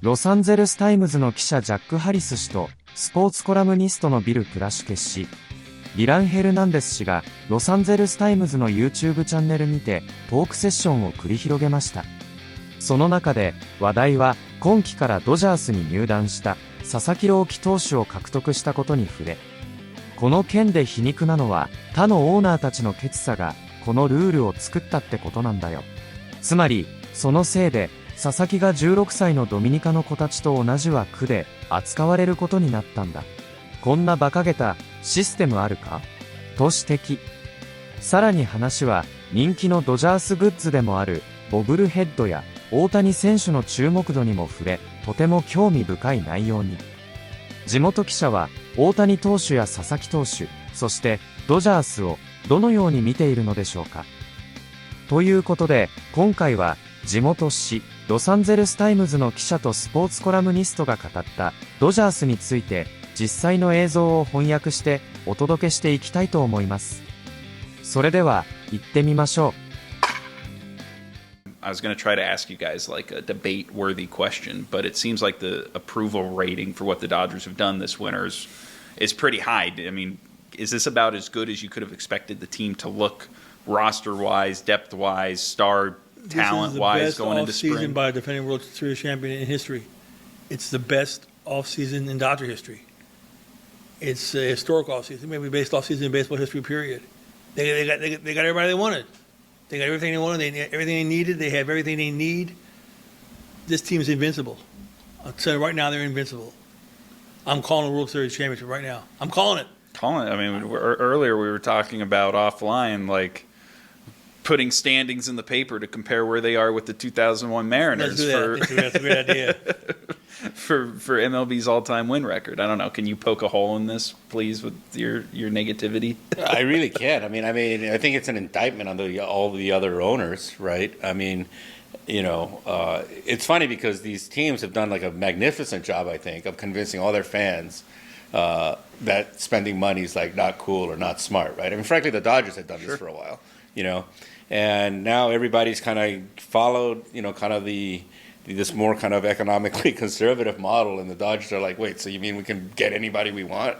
ロサンゼルスタイムズの記者ジャック・ハリス氏とスポーツコラムニストのビル・プラシュケ氏、ディラン・ヘルナンデス氏がロサンゼルスタイムズの YouTube チャンネルにてトークセッションを繰り広げました。その中で話題は今季からドジャースに入団した佐々木朗希投手を獲得したことに触れ、この件で皮肉なのは他のオーナーたちのケチさがこのルールを作ったってことなんだよ。つまりそのせいで佐々木が16歳のドミニカの子たちと同じ枠で扱われることになったんだ。こんな馬鹿げたシステムあるかと指摘。さらに話は人気のドジャースグッズでもあるボブルヘッドや大谷選手の注目度にも触れ、とても興味深い内容に。地元記者は大谷投手や佐々木投手、そしてドジャースをどのように見ているのでしょうか。ということで今回は地元紙ロサンゼルスタイムズの記者とスポーツコラムニストが語ったドジャースについて実際の映像を翻訳してお届けしていきたいと思います。それでは行ってみましょう。I was going to try to ask you guys like a debate-worthy question, but it seems like the approval rating for what the Dodgers have done this winter is pretty high. I mean, is this about as good as you could have expected the team to look roster-wise, depth-wise, star talent-wise going into spring? This is the best offseason by a defending World Series champion in history. It's the best offseason in Dodger history. It's a historic offseason, maybe best offseason in baseball history, period. They got everybody they wanted. They got everything they wanted. They had everything they needed. They have everything they need. This team is invincible. I'll tell you right now, they're invincible. I'm calling a World Series championship right now. I'm calling it. Calling it. I mean, earlier we were talking about offline, like putting standings in the paper to compare where they are with the 2001 Mariners. Let's do that. I think that's a great idea. for MLB's all-time win record. I don't know. Can you poke a hole in this, please, with your negativity? I really can't. I mean, I think it's an indictment on all the other owners, right? I mean, it's funny because these teams have done like a magnificent job, I think, of convincing all their fans that spending money is like not cool or not smart, right? I mean, frankly, the Dodgers have done this for a while, and now everybody's kind of followed, kind of this more kind of economically conservative model, and the Dodgers are like, wait, so you mean we can get anybody we want?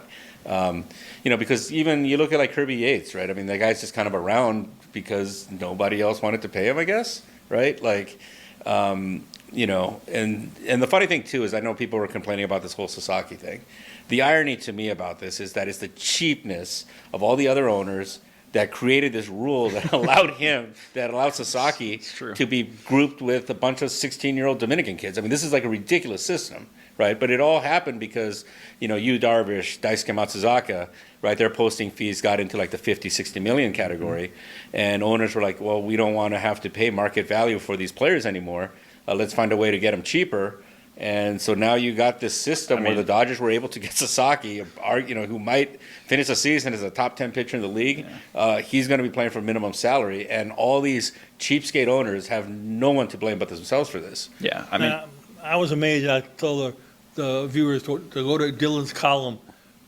Because even you look at like Kirby Yates, right? I mean, that guy's just kind of around because nobody else wanted to pay him, I guess, right? Like, and the funny thing too is I know people were complaining about this whole Sasaki thing. The irony to me about this is that it's the cheapness of all the other owners that created this rule that allowed Sasaki to be grouped with a bunch of 16-year-old Dominican kids. I mean, this is like a ridiculous system, right? But it all happened because, Yu Darvish, Daisuke Matsuzaka, right, their posting fees got into like the 50, 60 million category. And owners were like, well, we don't want to have to pay market value for these players anymore. Let's find a way to get them cheaper. And so now you got this system where the Dodgers were able to get Sasaki, who might finish the season as a top 10 pitcher in the league. Yeah. He's going to be playing for minimum salary, and all these cheapskate owners have no one to blame but themselves for this. Yeah, I mean, I was amazed. I told the viewers to go to Dylan's column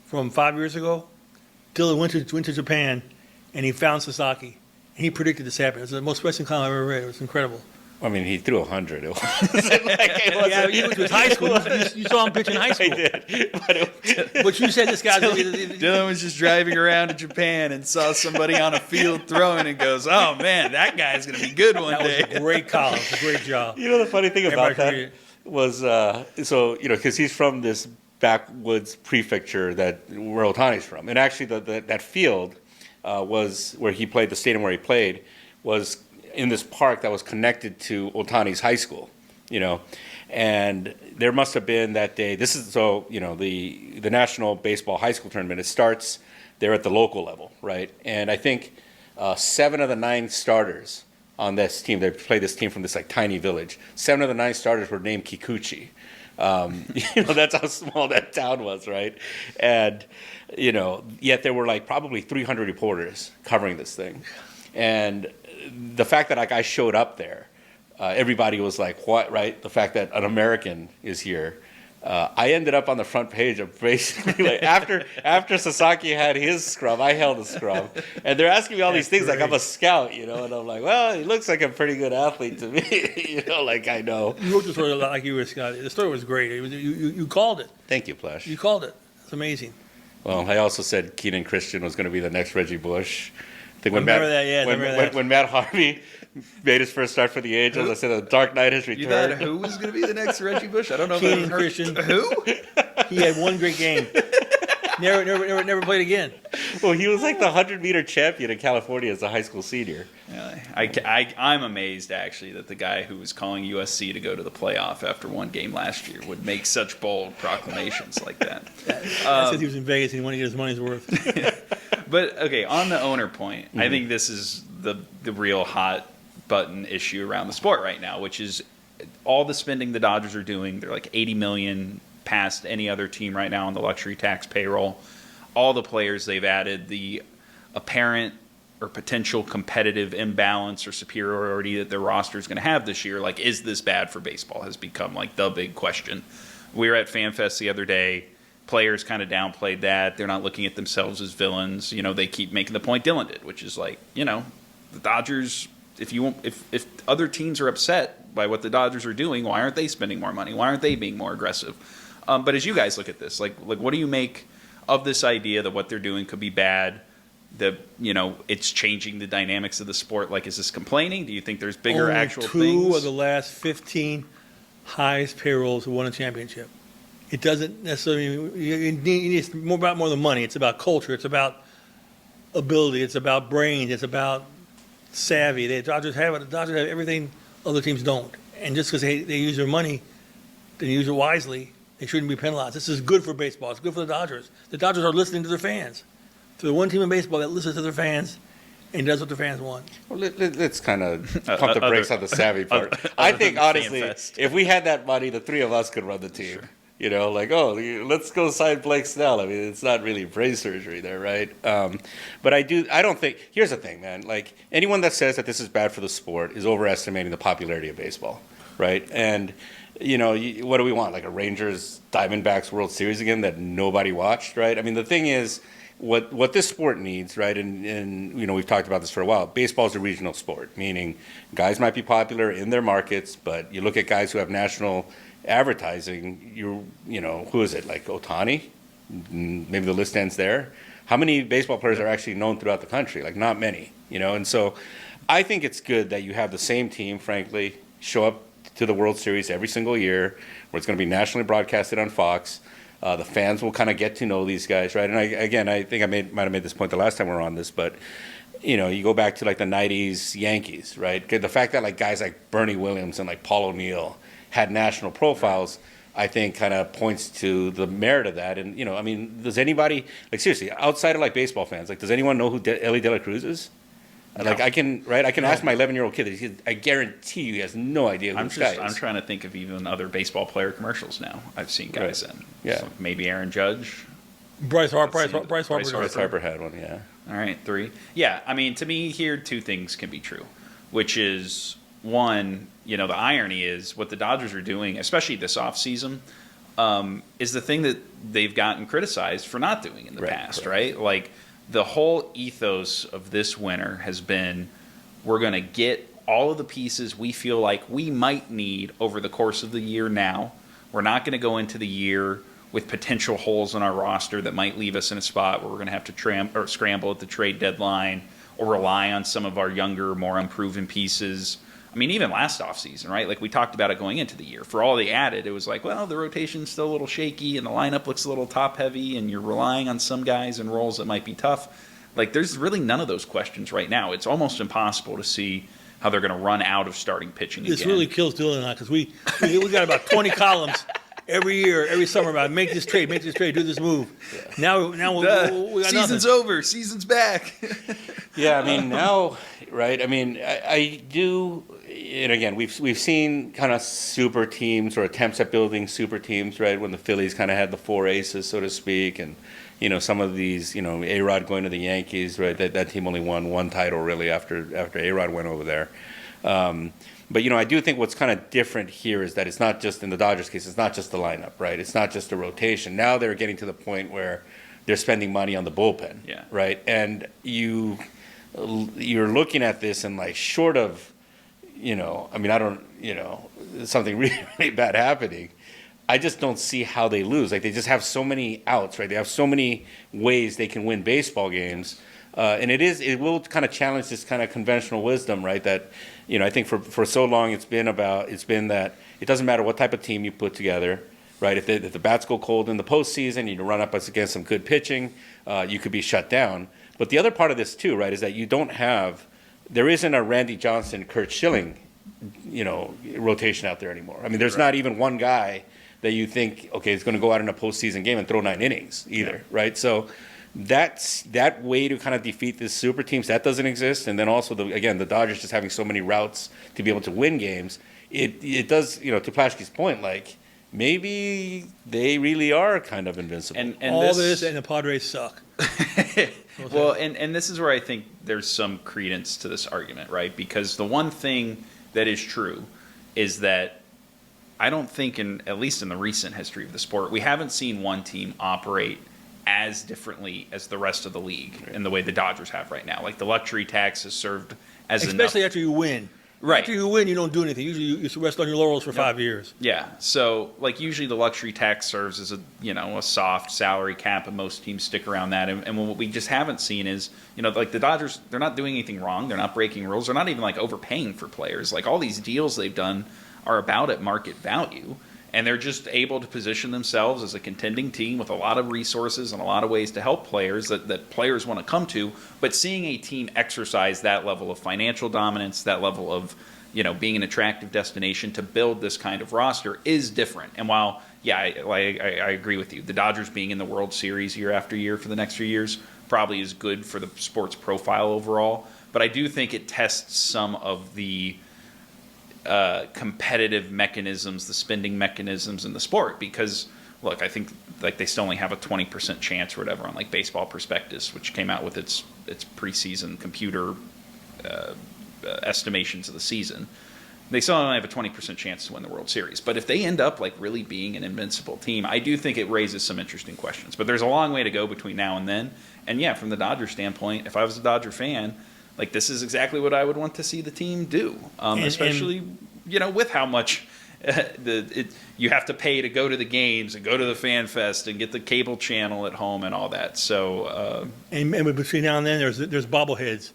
from 5 years ago. Dylan went to Japan, and he found Sasaki, and he predicted this happened. It was the most Western column I've ever read. It was incredible. I mean, he threw 100. You went to his high school. You saw him pitch in high school. I did. But you said this guy... Dylan was just driving around to Japan and saw somebody on a field throwing and goes, oh, man, that guy's going to be good one day. That was a great column. It was a great job. The funny thing about that was, because he's from this backwoods prefecture where Otani's from. And actually, that field was where he played, the stadium where he played, was in this park that was connected to Otani's high school, and there must have been that day. This is the National Baseball High School Tournament. It starts there at the local level, right? And I think 7 of the 9 starters on this team, they played this team from this like tiny village. 7 of the 9 starters were named Kikuchi. That's how small that town was, right? And yet there were like probably 300 reporters covering this thing, and the fact that like I showed up there, everybody was like, "What?" Right? The fact that an American is here I ended up on the front page of basically like after Sasaki had his scrum, I held the scrum, and they're asking me all these things like I'm a scout, and I'm like, well, he looks like a pretty good athlete to me, like I know. You wrote the story a lot like you were a scout. The story was great. You called it. Thank you, Plush. You called it. It's amazing. Well, I also said Keenan Christian was going to be the next Reggie Bush. I think when Matt Harvey made his first start for the Angels, I said the Dark Knight has returned. You thought who was going to be the next Reggie Bush? I don't know. Keenan Christian. Who? He had one great game. Never played again. Well, he was like the 100-meter champion in California as a high school senior. I'm amazed, actually, that the guy who was calling USC to go to the playoff after one game last year would make such bold proclamations like that. I said he was in Vegas and he wanted to get his money's worth. But, okay, on the owner point, I think this is the real hot button issue around the sport right now, which is all the spending the Dodgers are doing. They're like $80 million past any other team right now on the luxury tax payroll. All the players they've added, the apparent or potential competitive imbalance or superiority that their roster is going to have this year, like, is this bad for baseball, has become like the big question. We were at FanFest the other day. Players kind of downplayed that. They're not looking at themselves as villains. They keep making the point Dylan did, which is like, the Dodgers, if other teams are upset by what the Dodgers are doing, why aren't they spending more money? Why aren't they being more aggressive? But as you guys look at this, like what do you make of this idea that what they're doing could be bad, that, it's changing the dynamics of the sport? Like, is this complaining? Do you think there's bigger Only actual two things? Two of the last 15 highest payrolls who won a championship. It doesn't necessarily mean it's more than money. It's about culture. It's about ability. It's about brains. It's about savvy. The Dodgers have everything other teams don't. And just because they use their money, they use it wisely, they shouldn't be penalized. This is good for baseball. It's good for the Dodgers. The Dodgers are listening to their fans. They're the one team in baseball that listens to their fans and does what the fans want. Well, let's kind of pump the brakes on the savvy part. I think, honestly, if we had that money, the three of us could run the team. Sure. Let's go sign Blake Snell. I mean, it's not really brain surgery there, right? But I don't think, here's the thing, man. Like, anyone that says that this is bad for the sport is overestimating the popularity of baseball, right? And, what do we want? Like a Rangers Diamondbacks World Series again that nobody watched, right? I mean, the thing is, what this sport needs, right, and we've talked about this for a while, baseball is a regional sport, meaning guys might be popular in their markets, but you look at guys who have national advertising, who is it, like Ohtani? Maybe the list ends there. How many baseball players are actually known throughout the country? Like, not many, and so I think it's good that you have the same team, frankly, show up to the World Series every single year, where it's going to be nationally broadcasted on Fox. The fans will kind of get to know these guys, right? And I think I might have made this point the last time we were on this, but you go back to like the '90s Yankees, right? The fact that like guys like Bernie Williams and like Paul O'Neill had national profiles, I think kind of points to the merit of that. And does anybody, like, seriously, outside of like baseball fans, like, does anyone know who Ellie De La Cruz is? No. Like, I can ask my 11-year-old kid. I guarantee you he has no idea who this guy is. I'm trying to think of even other baseball player commercials now I've seen guys in. Yeah. So maybe Aaron Judge. Bryce Harper had one, yeah. All right, 3. Yeah, I mean, to me here, 2 things can be true, which is, one, the irony is what the Dodgers are doing, especially this offseason, is the thing that they've gotten criticized for not doing in the past, right? Like, the whole ethos of this winter has been, we're going to get all of the pieces we feel like we might need over the course of the year now. We're not going to go into the year with potential holes in our roster that might leave us in a spot where we're going to have to scramble at the trade deadline or rely on some of our younger, more unproven pieces. I mean, even last offseason, right? Like, we talked about it going into the year. For all they added, it was like, well, the rotation's still a little shaky and the lineup looks a little top-heavy and you're relying on some guys in roles that might be tough. Like, there's really none of those questions right now. It's almost impossible to see how they're going to run out of starting pitching again. This really kills Dylan and I, because we got about 20 columns every year, every summer about make this trade, do this move. Yeah. Now we got season's nothing. over, season's back. Yeah, I mean, now, right? I mean, I do. And again, we've seen kind of super teams or attempts at building super teams, right? When the Phillies kind of had the 4 aces, so to speak, and some of these, A-Rod going to the Yankees, right? That team only won 1 title really after A-Rod went over there. But, I do think what's kind of different here is that it's not just, in the Dodgers case, it's not just the lineup, right? It's not just a rotation. Now they're getting to the point where they're spending money on the bullpen, right? And you're looking at this and like short of, something really, really bad happening, I just don't see how they lose. Like, they just have so many outs, right? They have so many ways they can win baseball games. And it will kind of challenge this kind of conventional wisdom, right? That, I think for so long it's been that it doesn't matter what type of team you put together, right? If the bats go cold in the postseason, you run up against some good pitching, you could be shut down. But the other part of this too, right, is that there isn't a Randy Johnson, Kurt Schilling, rotation out there anymore. I mean, there's not even one guy that you think, okay, is going to go out in a postseason game and throw 9 innings either, right? So that way to kind of defeat these super teams, that doesn't exist. And then also, the Dodgers just having so many routes to be able to win games, it does, to Plashke's point, like, maybe they really are kind of invincible. And all this and the Padres suck. Well, and this is where I think there's some credence to this argument, right? Because the one thing that is true is that I don't think, at least in the recent history of the sport, we haven't seen one team operate as differently as the rest of the league in the way the Dodgers have right now. Like, the luxury tax has served as especially after you win. Right. After you win, you don't do anything. Usually you rest on your laurels for 5 years. Yeah. So, like, usually the luxury tax serves as a soft salary cap, and most teams stick around that. And what we just haven't seen is, like, the Dodgers, they're not doing anything wrong. They're not breaking rules. They're not even, like, overpaying for players. Like, all these deals they've done are about at market value. And they're just able to position themselves as a contending team with a lot of resources and a lot of ways to help players that players want to come to. But seeing a team exercise that level of financial dominance, that level of, being an attractive destination to build this kind of roster is different. And while, I agree with you, the Dodgers being in the World Series year after year for the next few years probably is good for the sport's profile overall. But I do think it tests some of the competitive mechanisms, the spending mechanisms in the sport, because look, I think like they still only have a 20% chance or whatever on like Baseball Prospectus, which came out with its preseason computer estimations of the season. They still only have a 20% chance to win the World Series. But if they end up like really being an invincible team, I do think it raises some interesting questions. But there's a long way to go between now and then. And yeah, from the Dodgers standpoint, if I was a Dodger fan, like this is exactly what I would want to see the team do, especially with how much you have to pay to go to the games and go to the Fan Fest and get the cable channel at home and all that. So and between now and then, there's bobbleheads.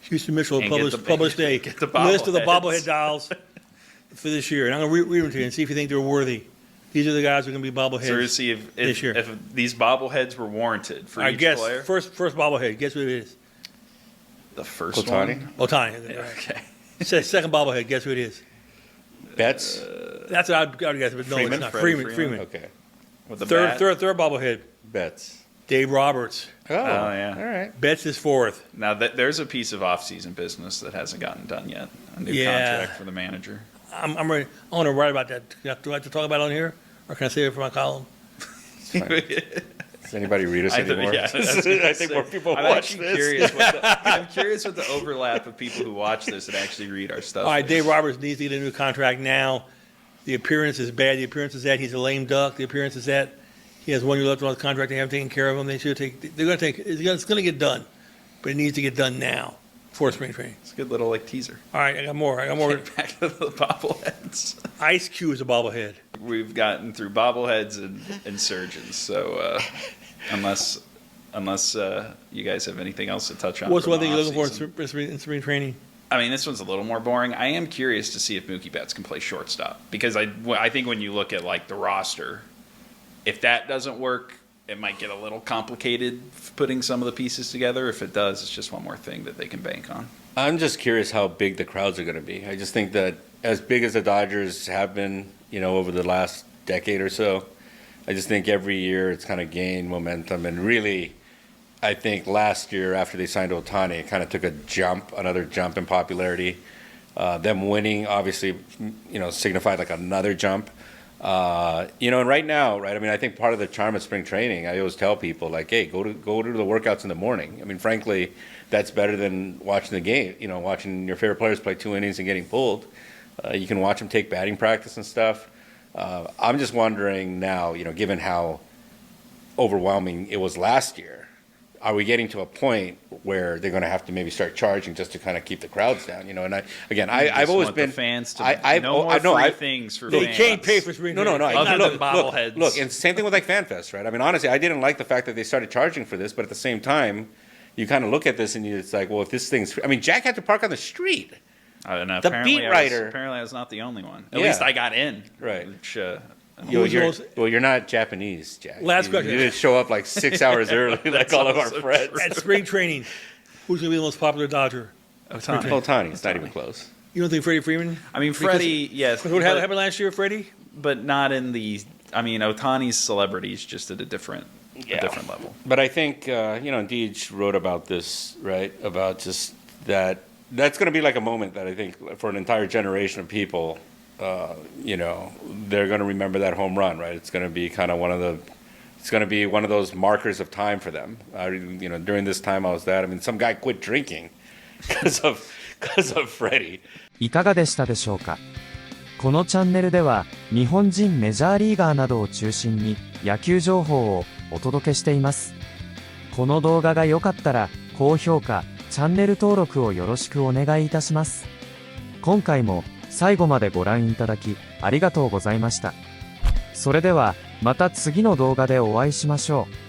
Houston Mitchell published a list of the bobblehead dials for this year, and I'm going to read them to you and see if you think they're worthy. These are the guys who are going to be bobbleheads. So to see if these bobbleheads were warranted for each player. First bobblehead. Guess what it is? The first one? Otani. Okay. Second bobblehead. Guess who it is? Betts? That's what I would guess, but no, Freeman? it's not. Freddie Freeman. Okay. With the third bobblehead. Betts. Dave Roberts. Oh, yeah. All right. Betts is fourth. Now, there's a piece of off-season business that hasn't gotten done yet. A new contract for the manager. I'm ready. I want to write about that. Do I have to talk about it on here? Or can I save it for my column? Does anybody read us anymore? Yeah, I think more people watch this. I'm curious what the overlap of people who watch this and actually read our stuff. All right, Dave Roberts needs to get a new contract now. The appearance is bad. The appearance is that he's a lame duck. The appearance is that he has 1 year left on his contract. They haven't taken care of him. It's going to get done, but it needs to get done now before spring training. It's a good little teaser. All right, I got more. Back to the bobbleheads. Ice Cube is a bobblehead. We've gotten through bobbleheads and surgeons. So unless you guys have anything else to touch on. What's one thing you're looking for in spring training? I mean, this one's a little more boring. I am curious to see if Mookie Betts can play shortstop, because I think when you look at the roster, if that doesn't work, it might get a little complicated putting some of the pieces together. If it does, it's just one more thing that they can bank on. I'm just curious how big the crowds are going to be. I just think that as big as the Dodgers have been, over the last decade or so, I just think every year it's kind of gained momentum. And really, I think last year after they signed Otani, it kind of took another jump in popularity. Them winning obviously, signified another jump. And right now, right? I mean, I think part of the charm of spring training, I always tell people, hey, go to the workouts in the morning. I mean, frankly, that's better than watching the game. Watching your favorite players play 2 innings and getting pulled. You can watch him take batting practice and stuff. I'm just wondering now, given how overwhelming it was last year, are we getting to a point where they're going to have to maybe start charging just to kind of keep the crowds down? And I've always been the fans to no more free things for They fans. can't pay for spring No. training. Other than Look, bobbleheads. look, and same thing with like FanFest, right? I mean, honestly, I didn't like the fact that they started charging for this, but at the same time, you kind of look at this and it's like, well, if this thing's, I mean, Jack had to park on the street. And The beat writer. Apparently, I was not the only one. At Yeah. least I got in. Right. Which, You're not Japanese, Jack. Last question. You didn't show up like 6 hours early like all of our also friends. At spring training, who's going to be the most popular Dodger? Ohtani, it's not even close. You don't think Freddie Freeman? I mean, Freddie, yes. Because what happened last year, Freddie? But not in the. I mean, Otani's celebrity is just at a different level. But I think, Deej wrote about this, right? About just that's going to be like a moment that I think for an entire generation of people, they're going to remember that home run, right? It's going to be kind of it's going to be one of those markers of time for them. During this time I was that. I mean, some guy quit drinking because of Freddie. いかがでしたでしょうか。このチャンネルでは日本人メジャーリーガーなどを中心に野球情報をお届けしています。この動画が良かったら高評価、チャンネル登録をよろしくお願いいたします。今回も最後までご覧いただきありがとうございました。それではまた次の動画でお会いしましょう。